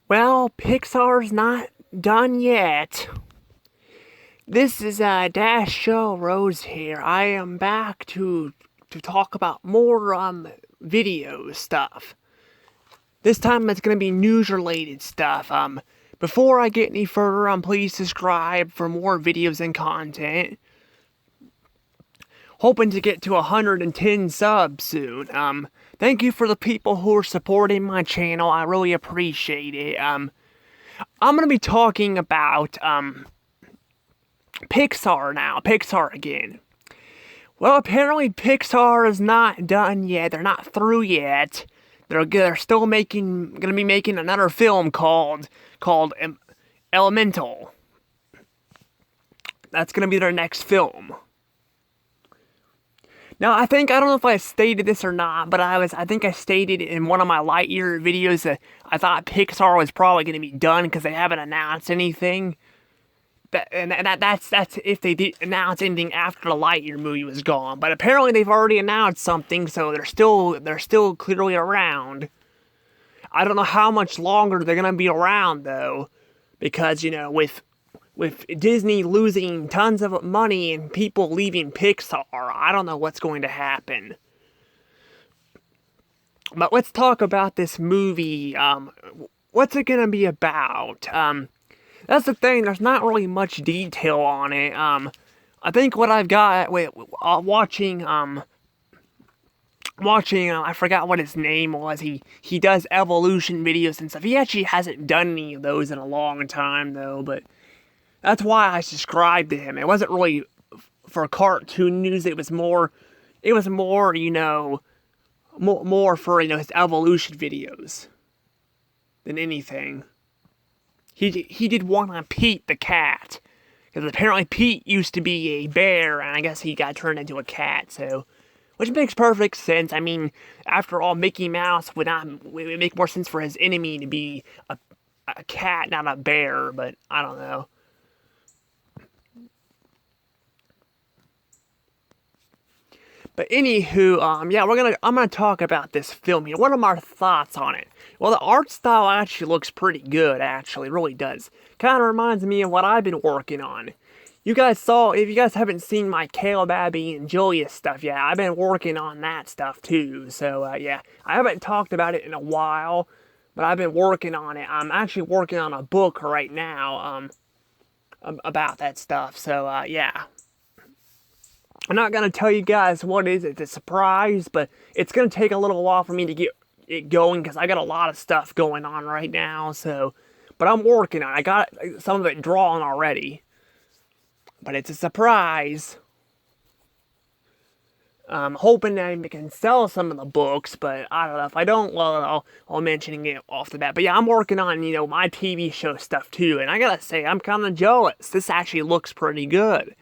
Well, Pixar's not done yet. This is Dash Show Rose here. I am back to talk about more video stuff. This time it's gonna be news related stuff. Before I get any further, please subscribe for more videos and content. Hoping to get to 110 subs soon. Thank you for the people who are supporting my channel. I really appreciate it. I'm gonna be talking about Pixar now. Pixar again. Well, apparently Pixar is not done yet. They're not through yet. They're still gonna be making another film called Elemental. That's gonna be their next film. Now, I don't know if I stated this or not, but I think I stated in one of my Lightyear videos that I thought Pixar was probably going to be done because they haven't announced anything. That's if they did announce anything after the Lightyear movie was gone. But apparently they've already announced something, so they're still clearly around. I don't know how much longer they're going to be around though, because with Disney losing tons of money and people leaving Pixar, I don't know what's going to happen. But let's talk about this movie. What's it going to be about? That's the thing, there's not really much detail on it. I think what I've got watching, I forgot what his name was. He does evolution videos and stuff. He actually hasn't done any of those in a long time, though, but that's why I subscribed to him. It wasn't really for cartoon news. It was more, more for, his evolution videos than anything. He did one on Pete the cat. Because apparently Pete used to be a bear, and I guess he got turned into a cat, so. Which makes perfect sense. I mean, after all, Mickey Mouse would make more sense for his enemy to be a cat, not a bear, but I don't know. But anywho, yeah, I'm gonna talk about this film here. What are my thoughts on it? Well, the art style actually looks pretty good, actually, it really does. Kind of reminds me of what I've been working on. If you guys haven't seen my Caleb, Abby, and Julius stuff yet, I've been working on that stuff too. So, yeah, I haven't talked about it in a while, but I've been working on it. I'm actually working on a book right now, about that stuff. So, yeah. I'm not going to tell you guys what it is. It's a surprise, but it's going to take a little while for me to get it going because I got a lot of stuff going on right now. So, but I'm working on it. I got some of it drawn already, but it's a surprise. I'm hoping that I can sell some of the books, but I don't know. If I don't, well, I'll mention it off the bat. But yeah, I'm working on, my TV show stuff too. And I gotta say, I'm kind of jealous. This actually looks pretty good.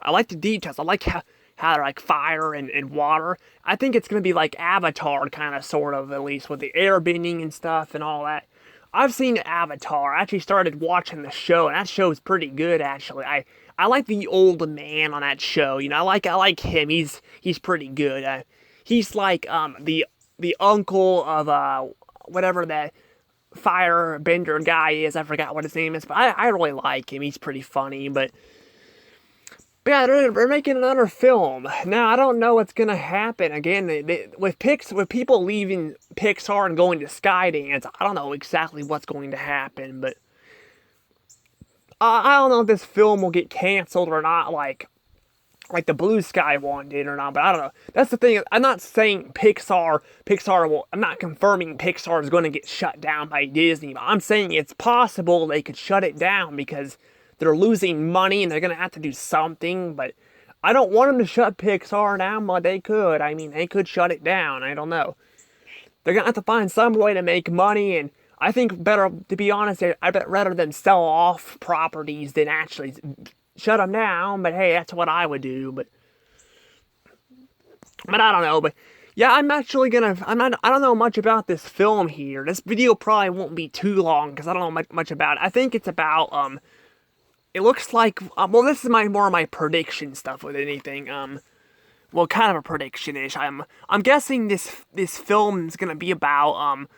I like the details. I like how like fire and water. I think it's gonna be like Avatar, kind of, sort of, at least with the air bending and stuff and all that. I've seen Avatar. I actually started watching the show, and that show is pretty good, actually. I like the old man on that show. I like him. He's pretty good. He's like the uncle of whatever that fire bender guy is. I forgot what his name is, but I really like him. He's pretty funny, but yeah, they're making another film. Now, I don't know what's gonna happen. Again, with people leaving Pixar and going to Skydance, I don't know exactly what's going to happen, but I don't know if this film will get canceled or not, like the Blue Sky one did or not, but I don't know. That's the thing. I'm not saying I'm not confirming Pixar is going to get shut down by Disney, but I'm saying it's possible they could shut it down because they're losing money and they're going to have to do something, but I don't want them to shut Pixar down, but they could. I mean, they could shut it down. I don't know. They're going to have to find some way to make money, and I think better, to be honest, I'd rather them sell off properties than actually shut them down, but hey, that's what I would do, but I don't know, but yeah, I don't know much about this film here. This video probably won't be too long, because I don't know much about it. I think it's about, it looks like, well, this is more of my prediction stuff with anything, well, kind of a prediction-ish. I'm guessing this film is gonna be about,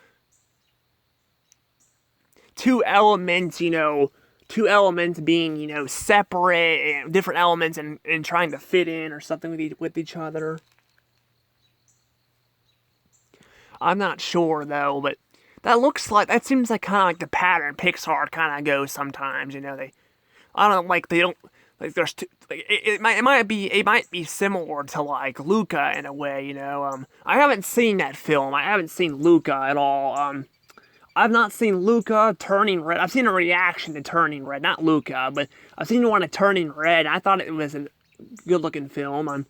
two elements, two elements being, separate and different elements and trying to fit in or something with each other. I'm not sure though, but that seems like kind of like the pattern Pixar kind of goes sometimes. I don't like they don't like there's two, like it might be similar to like Luca in a way. I haven't seen that film. I haven't seen Luca at all. I've not seen Luca Turning Red. I've seen a reaction to Turning Red, not Luca, but I've seen one to Turning Red. I thought it was a good-looking film.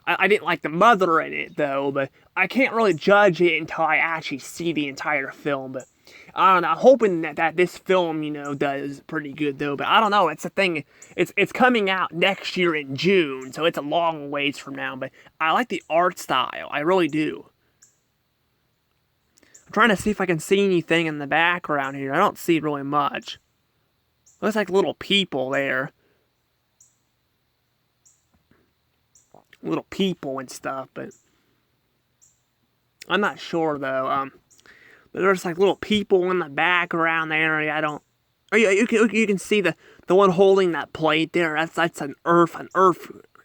I didn't like the mother in it, though, but I can't really judge it until I actually see the entire film. But I don't know. I'm hoping that this film, does pretty good, though. But I don't know. It's a thing. It's coming out next year in June, so it's a long ways from now. But I like the art style. I really do. I'm trying to see if I can see anything in the background here. I don't see really much. Looks like little people there. Little people and stuff, but I'm not sure though. But there's like little people in the background there. I don't. Oh, you can see the one holding that plate there. That's an earth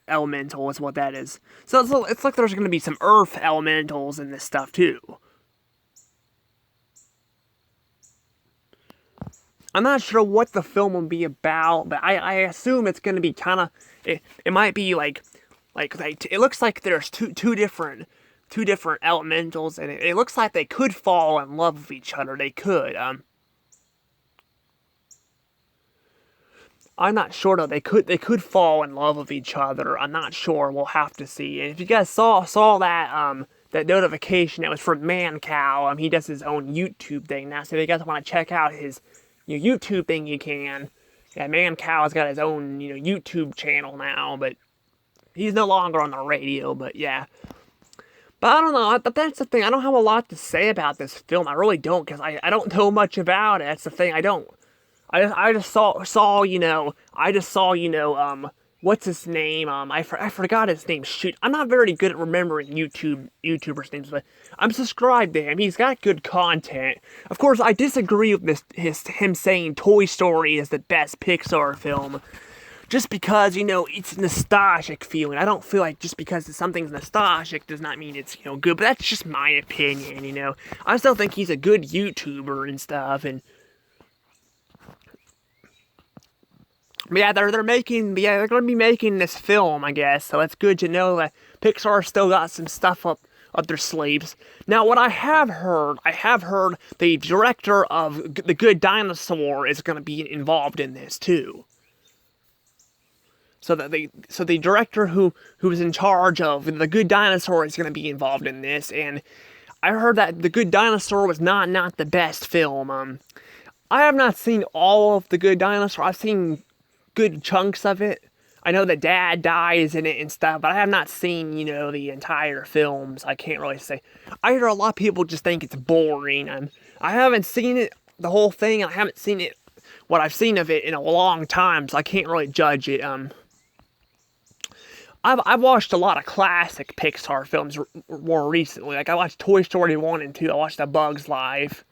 elemental is what that is. So it's like there's gonna be some earth elementals in this stuff too. I'm not sure what the film will be about, but I assume it's gonna be kind of. It might be like it looks like there's two different elementals, and it looks like they could fall in love with each other. They could. I'm not sure though. They could fall in love with each other. I'm not sure. We'll have to see. And if you guys saw that that notification that was from Mancow, he does his own YouTube thing now. So if you guys want to check out his YouTube thing, you can. Yeah, Mancow's got his own YouTube channel now, but he's no longer on the radio, but yeah. But I don't know, but that's the thing, I don't have a lot to say about this film, I really don't, because I don't know much about it, that's the thing, I don't. I just saw, what's his name, I forgot his name, shoot, I'm not very good at remembering YouTubers' names, but I'm subscribed to him, he's got good content. Of course, I disagree with him saying Toy Story is the best Pixar film. Just because, it's a nostalgic feeling. I don't feel like just because something's nostalgic does not mean it's, good. But that's just my opinion, I still think he's a good YouTuber and stuff. And yeah, they're going to be making this film, I guess. So it's good to know that Pixar still got some stuff up their sleeves. Now, what I have heard the director of The Good Dinosaur is going to be involved in this too. So the director who was in charge of The Good Dinosaur is going to be involved in this, and I heard that The Good Dinosaur was not the best film. I have not seen all of The Good Dinosaur. I've seen good chunks of it. I know that Dad dies in it and stuff, but I have not seen, the entire films. I can't really say. I hear a lot of people just think it's boring. I haven't seen it, the whole thing, and I haven't seen it, what I've seen of it in a long time, so I can't really judge it. I've watched a lot of classic Pixar films more recently. Like, I watched Toy Story 1 and 2. I watched A Bug's Life.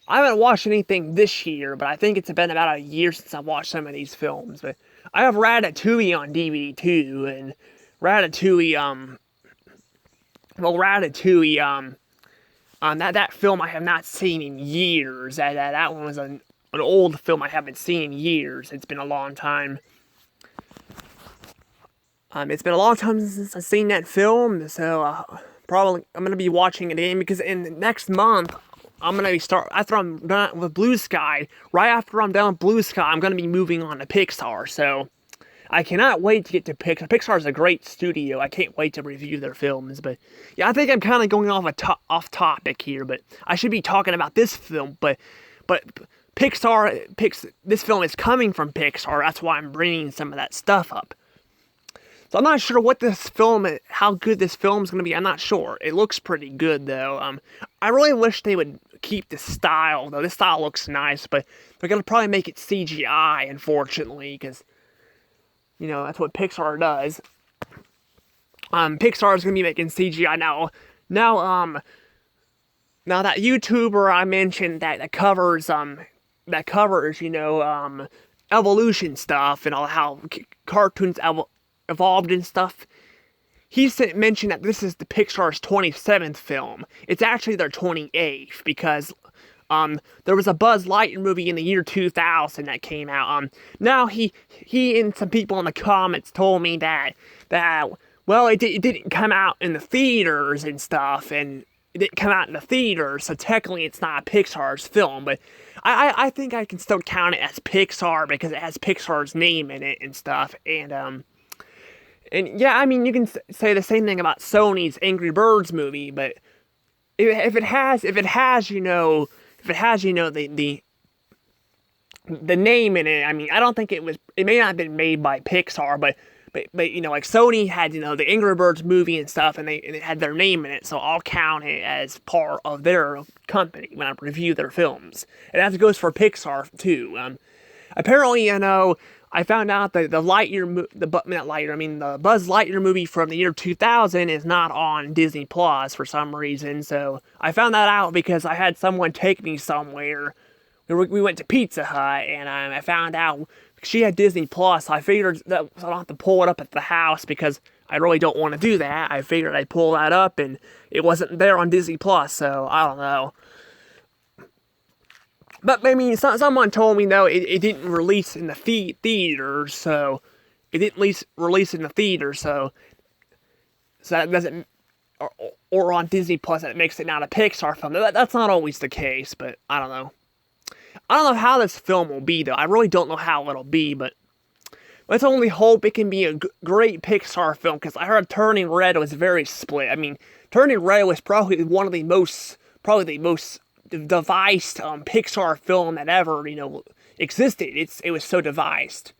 I haven't watched anything this year, but I think it's been about a year since I watched some of these films. But I have Ratatouille on DVD, too. And Ratatouille, that film I have not seen in years. That one was an old film I haven't seen in years. It's been a long time. It's been a long time since I've seen that film, so probably I'm gonna be watching it again because in next month I'm gonna be after I'm done with Blue Sky. Right after I'm done with Blue Sky, I'm gonna be moving on to Pixar. So I cannot wait to get to Pixar. Pixar is a great studio. I can't wait to review their films. But yeah, I think I'm kind of going off topic here. But I should be talking about this film. But this film is coming from Pixar. That's why I'm bringing some of that stuff up. So I'm not sure how good this film's going to be. I'm not sure. It looks pretty good, though. I really wish they would keep the style, though. This style looks nice, but they're going to probably make it CGI, unfortunately, because, that's what Pixar does. Pixar is going to be making CGI now, Now that YouTuber I mentioned that covers evolution stuff and all how cartoons evolved and stuff. Mentioned that this is the Pixar's 27th film. It's actually their 28th because there was a Buzz Lightyear movie in the year 2000 that came out. Now he and some people in the comments told me that well it didn't come out in the theaters and stuff, and it didn't come out in the theaters, so technically it's not Pixar's film. But I think I can still count it as Pixar because it has Pixar's name in it and stuff. And yeah, I mean, you can say the same thing about Sony's Angry Birds movie, but if it has the name in it, I mean, I don't think it may not have been made by Pixar, but like Sony had, the Angry Birds movie and stuff, and it had their name in it, so I'll count it as part of their company when I review their films. And that goes for Pixar too. Apparently, I found out that the Buzz Lightyear movie from the year 2000 is not on Disney Plus for some reason. So I found that out because I had someone take me somewhere. We went to Pizza Hut, and I found out she had Disney Plus. I figured that I don't have to pull it up at the house because I really don't want to do that. I figured I'd pull that up, and it wasn't there on Disney Plus, so I don't know. But, I mean, someone told me, though, it didn't release in the theaters, so... It didn't release in the theaters, so that doesn't... Or on Disney Plus, that makes it not a Pixar film. That's not always the case, but I don't know. I don't know how this film will be, though. I really don't know how it'll be, but... Let's only hope it can be a great Pixar film, because I heard Turning Red was very split. I mean, Turning Red was probably the most devised Pixar film that ever, existed. It was so devised.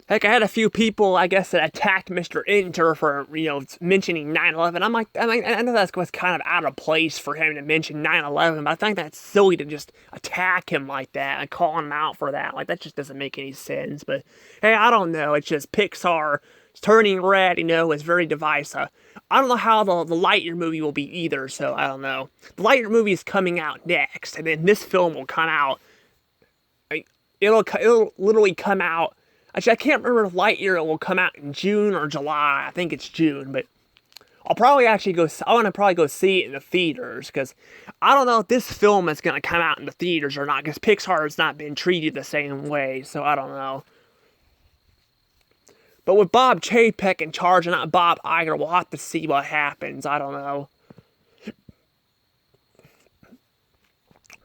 Heck, I had a few people, I guess, that attacked Mr. Inter for, mentioning 9/11. I know that was kind of out of place for him to mention 9/11, but I think that's silly to just attack him like that and call him out for that. Like, that just doesn't make any sense. But, hey, I don't know. It's just Pixar. Turning Red, is very divisive. I don't know how the Lightyear movie will be either, so I don't know. The Lightyear movie is coming out next, and then this film will come out. It'll literally come out. Actually, I can't remember if Lightyear will come out in June or July. I think it's June, but I want to probably go see it in the theaters, because I don't know if this film is going to come out in the theaters or not, because Pixar has not been treated the same way, so I don't know. But with Bob Chapek in charge and not Bob Iger, we'll have to see what happens. I don't know. I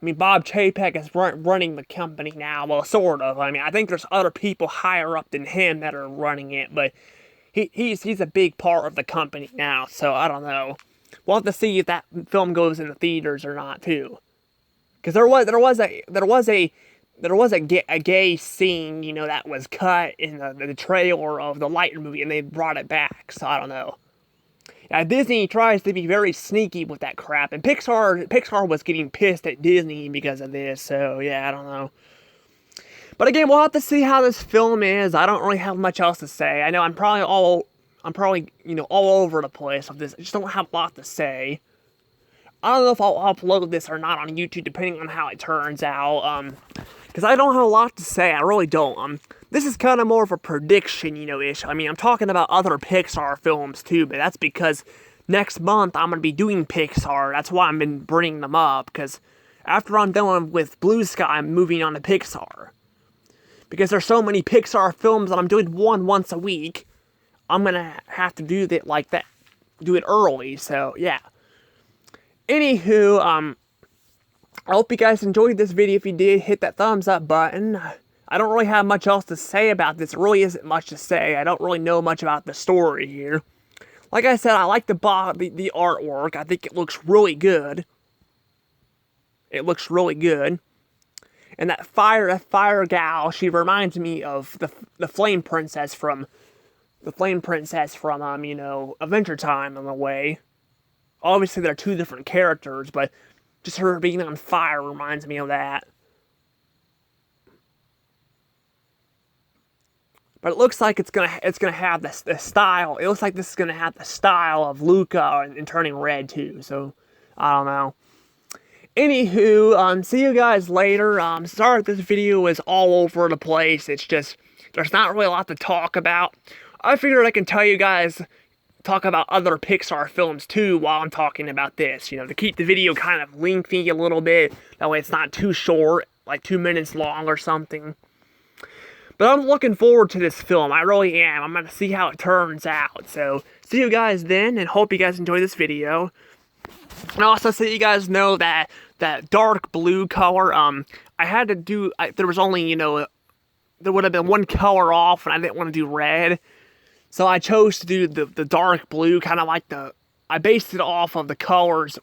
mean, Bob Chapek is running the company now. Well, sort of. I mean, I think there's other people higher up than him that are running it, but he's a big part of the company now, so I don't know. We'll have to see if that film goes in the theaters or not, too. Because there was a gay scene, that was cut in the trailer of the Lightyear movie, and they brought it back, so I don't know. Now, Disney tries to be very sneaky with that crap, and Pixar was getting pissed at Disney because of this, so yeah, I don't know. But again, we'll have to see how this film is. I don't really have much else to say. I know I'm probably all over the place with this. I just don't have a lot to say. I don't know if I'll upload this or not on YouTube, depending on how it turns out, because I don't have a lot to say. I really don't. This is kind of more of a prediction, ish. I mean, I'm talking about other Pixar films, too, but that's because next month I'm going to be doing Pixar. That's why I've been bringing them up, because after I'm done with Blue Sky, I'm moving on to Pixar. Because there's so many Pixar films that I'm doing once a week, I'm going to have to do it like that. Do it early, so, yeah. Anywho, I hope you guys enjoyed this video. If you did, hit that thumbs up button. I don't really have much else to say about this. There really isn't much to say. I don't really know much about the story here. Like I said, I like the artwork. I think it looks really good. It looks really good. And that fire gal, she reminds me of the Flame Princess from Adventure Time in a way. Obviously, they're two different characters, but just her being on fire reminds me of that. But it looks like it's gonna have this style. It looks like this is gonna have the style of Luca and turning red too. So I don't know. Anywho, see you guys later. Sorry if this video is all over the place. It's just there's not really a lot to talk about. I figured I can tell you guys talk about other Pixar films too while I'm talking about this. You know, to keep the video kind of lengthy a little bit. That way it's not too short, like 2 minutes long or something. But I'm looking forward to this film. I really am. I'm going to see how it turns out. So, see you guys then, and hope you guys enjoy this video. And also, so you guys know that dark blue color, I had to do, there was only, you know, there would have been one color off, and I didn't want to do red. So I chose to do the dark blue, kind of like I based it off of the colors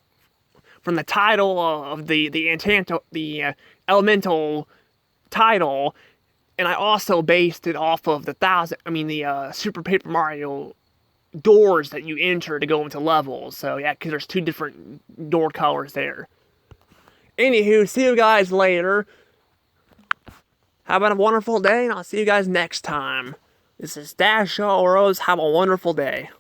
from the title of the elemental title. And I also based it off of the Super Paper Mario doors that you enter to go into levels. So yeah, because there's 2 different door colors there. Anywho, see you guys later. Have a wonderful day, and I'll see you guys next time. This is Dash Rose. Have a wonderful day.